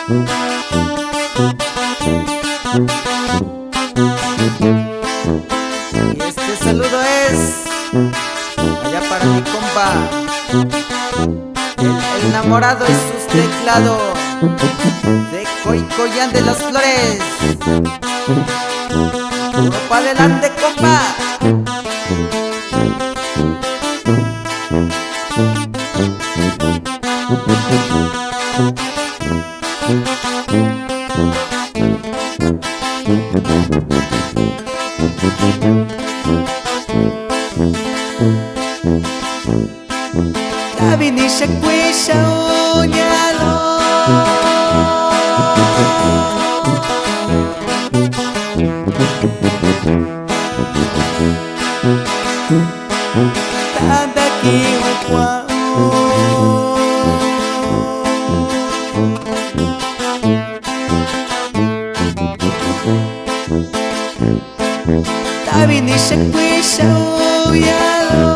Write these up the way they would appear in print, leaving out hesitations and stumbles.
Y este saludo es allá para mi compa, el enamorado y sus teclados de Coicoyán de las Flores. Uno pa' adelante, compa. Tabinisha kwisha unyalo tanda kiwa tabinisha kwisha unyalo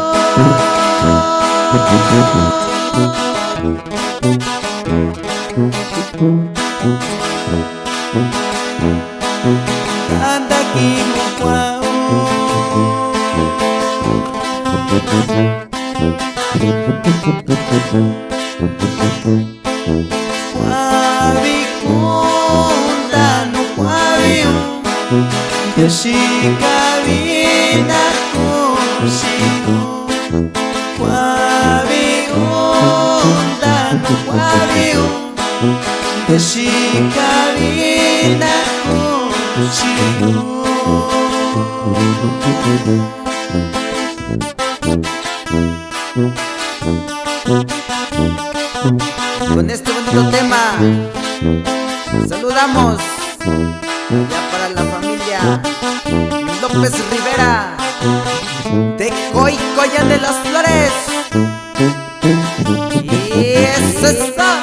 anda aquí guau wabikunda no wabiu yoshikabina kushiko wabikunda no wabiu yoshikabina kushiko. Con este bonito tema saludamos ya para la familia López Rivera de Coicoyán de las Flores. Y eso está.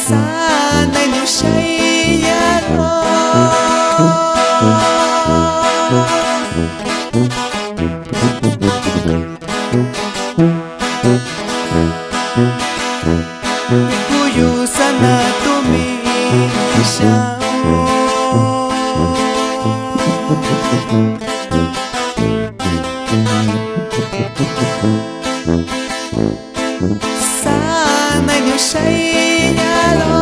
Sana no shayaro kuyu sana tumi shao sana no shayaro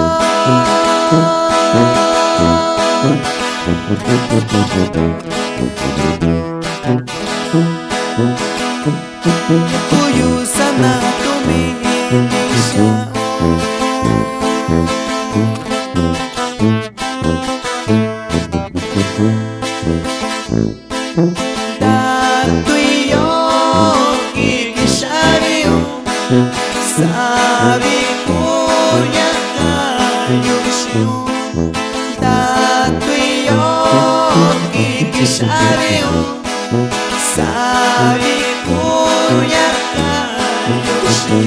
kuyu sana tumi shao Ndatui yo kikishario sabi kuya kayusho Ndatui yo kikishario sabi kuya kayusho.